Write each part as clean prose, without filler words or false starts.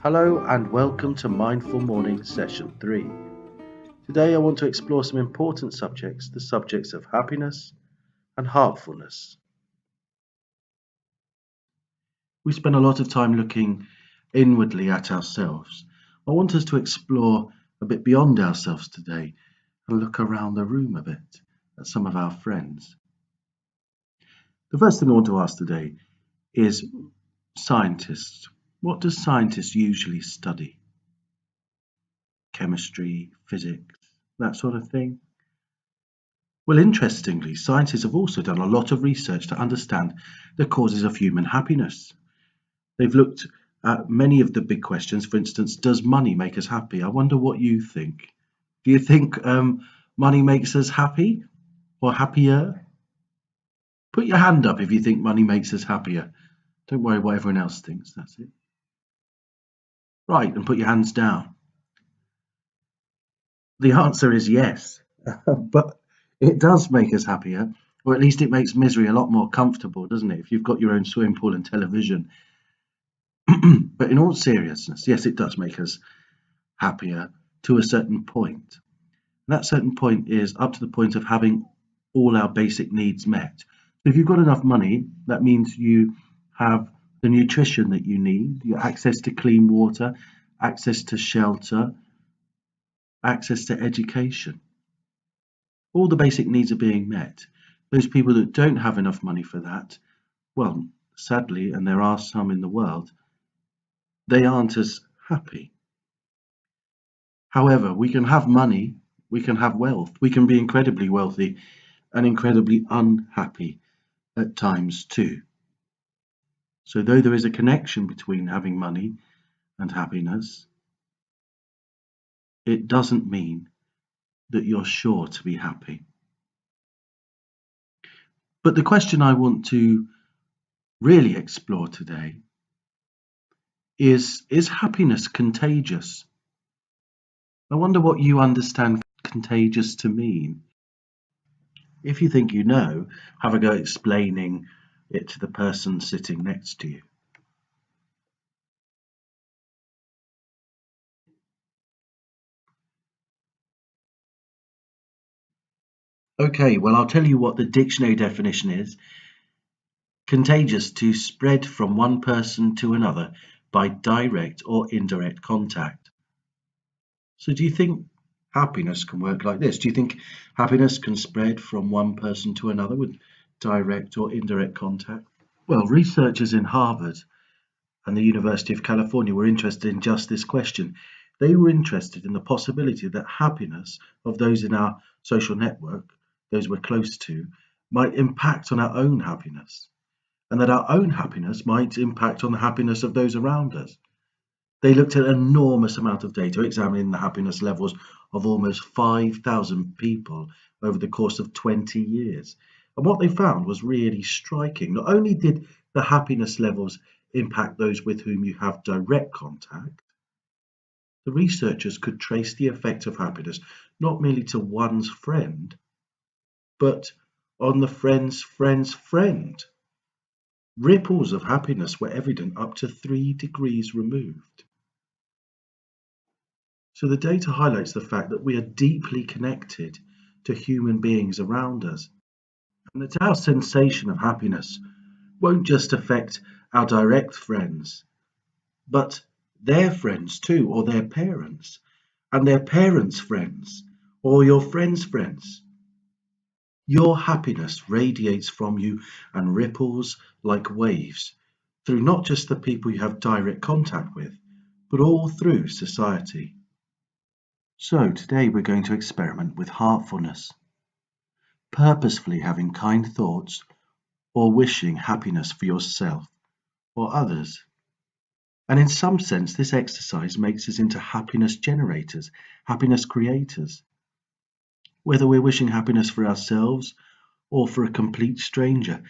Hello and welcome to Mindful Morning Session 3. Today I want to explore some important subjects, the subjects of happiness and heartfulness. We spend a lot of time looking inwardly at ourselves. I want us to explore a bit beyond ourselves today and look around the room a bit at some of our friends. The first thing I want to ask today is scientists. What do scientists usually study? Chemistry, physics, that sort of thing? Well, interestingly, scientists have also done a lot of research to understand the causes of human happiness. They've looked at many of the big questions. For instance, does money make us happy? I wonder what you think. Do you think money makes us happy or happier? Put your hand up if you think money makes us happier. Don't worry what everyone else thinks, that's it. Right, and put your hands down. The answer is yes, but it does make us happier, or at least it makes misery a lot more comfortable, doesn't it? If you've got your own swimming pool and television. But in all seriousness, yes, it does make us happier to a certain point. That certain point is up to the point of having all our basic needs met. So if you've got enough money, that means you have the nutrition that you need, your access to clean water, access to shelter, access to education. All the basic needs are being met. Those people that don't have enough money for that, well, sadly, and there are some in the world, they aren't as happy. However, we can have money, we can have wealth, we can be incredibly wealthy and incredibly unhappy at times too. So though there is a connection between having money and happiness, it doesn't mean that you're sure to be happy. But the question I want to really explore today is happiness contagious? I wonder what you understand contagious to mean. If you think you know, have a go explaining it to the person sitting next to you. Okay, well, I'll tell you what the dictionary definition is. Contagious, to spread from one person to another by direct or indirect contact. So do you think happiness can work like this? Do you think happiness can spread from one person to another with direct or indirect contact? Well, researchers in Harvard and the University of California were interested in just this question. They were interested in the possibility that happiness of those in our social network, those we're close to, might impact on our own happiness, and that our own happiness might impact on the happiness of those around us. They looked at an enormous amount of data, examining the happiness levels of almost 5,000 people over the course of 20 years. And what they found was really striking. Not only did the happiness levels impact those with whom you have direct contact, the researchers could trace the effect of happiness not merely to one's friend, but on the friend's friend's friend. Ripples of happiness were evident up to 3 degrees removed. So the data highlights the fact that we are deeply connected to human beings around us, and that our sensation of happiness won't just affect our direct friends, but their friends too, or their parents, and their parents' friends, or your friends' friends. Your happiness radiates from you and ripples like waves through not just the people you have direct contact with, but all through society. So today we're going to experiment with heartfulness, purposefully having kind thoughts or wishing happiness for yourself or others. And in some sense, this exercise makes us into happiness generators, happiness creators. Whether we're wishing happiness for ourselves or for a complete stranger,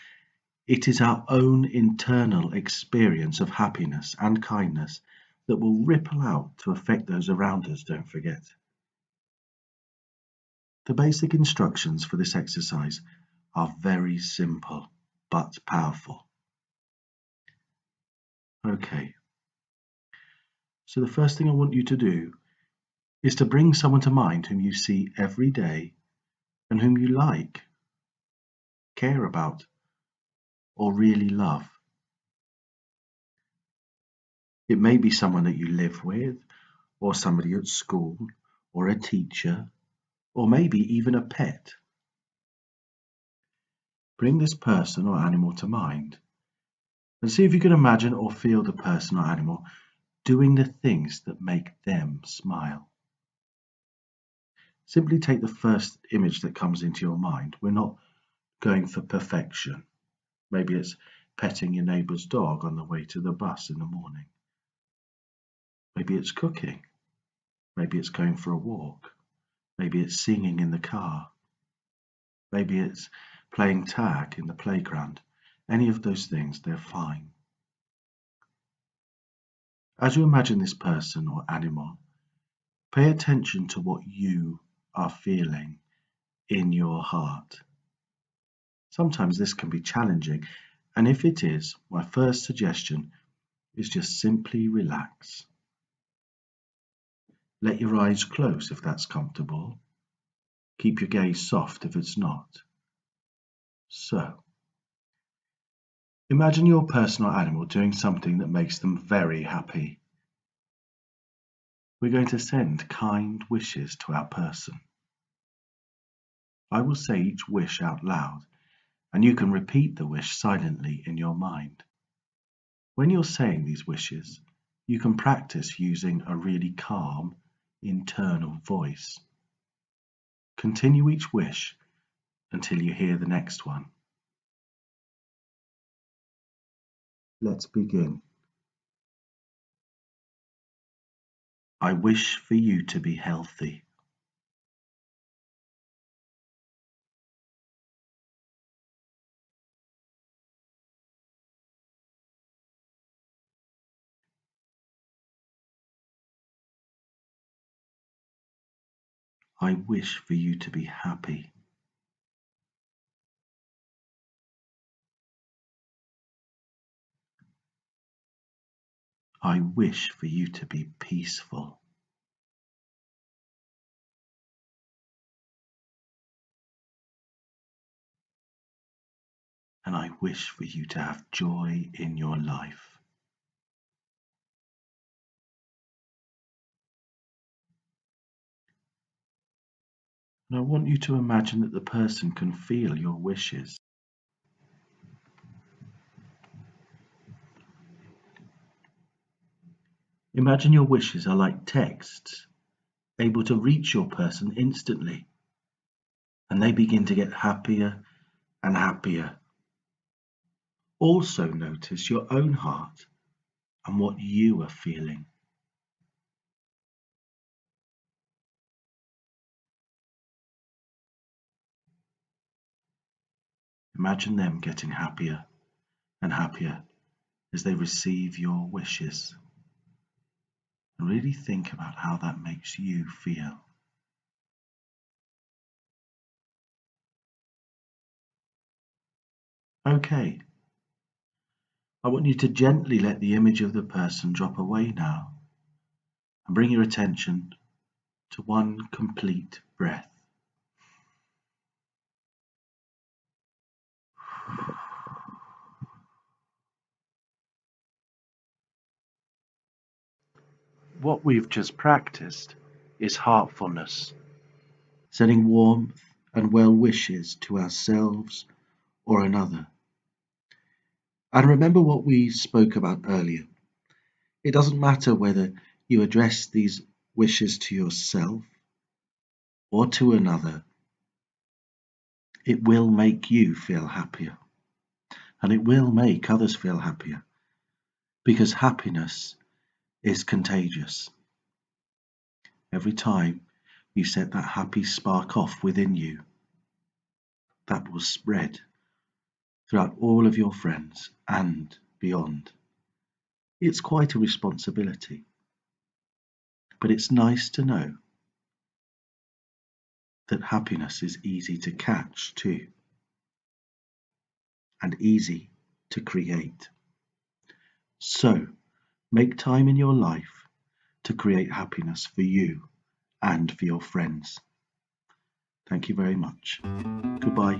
it is our own internal experience of happiness and kindness that will ripple out to affect those around us, don't forget. The basic instructions for this exercise are very simple but powerful. Okay. So the first thing I want you to do is to bring someone to mind whom you see every day and whom you like, care about, or really love. It may be someone that you live with, or somebody at school, or a teacher, or maybe even a pet. Bring this person or animal to mind and see if you can imagine or feel the person or animal doing the things that make them smile. Simply take the first image that comes into your mind. We're not going for perfection. Maybe it's petting your neighbour's dog on the way to the bus in the morning. Maybe it's cooking. Maybe it's going for a walk. Maybe it's singing in the car. Maybe it's playing tag in the playground. Any of those things, they're fine. As you imagine this person or animal, pay attention to what you are feeling in your heart. Sometimes this can be challenging, and if it is, my first suggestion is just simply relax. Let your eyes close if that's comfortable. Keep your gaze soft if it's not. So, imagine your person or animal doing something that makes them very happy. We're going to send kind wishes to our person. I will say each wish out loud, and you can repeat the wish silently in your mind. When you're saying these wishes, you can practice using a really calm, internal voice. Continue each wish until you hear the next one. Let's begin. I wish for you to be healthy. I wish for you to be happy. I wish for you to be peaceful. And I wish for you to have joy in your life. And I want you to imagine that the person can feel your wishes. Imagine your wishes are like texts, able to reach your person instantly, and they begin to get happier and happier. Also notice your own heart and what you are feeling. Imagine them getting happier and happier as they receive your wishes. And really think about how that makes you feel. Okay, I want you to gently let the image of the person drop away now and bring your attention to one complete breath. What we've just practiced is heartfulness, sending warmth and well wishes to ourselves or another. And remember what we spoke about earlier. It doesn't matter whether you address these wishes to yourself or to another, it will make you feel happier and it will make others feel happier because happiness is contagious. Every time you set that happy spark off within you, that will spread throughout all of your friends and beyond. It's quite a responsibility, but it's nice to know that happiness is easy to catch too, and easy to create. So make time in your life to create happiness for you and for your friends. Thank you very much. Goodbye.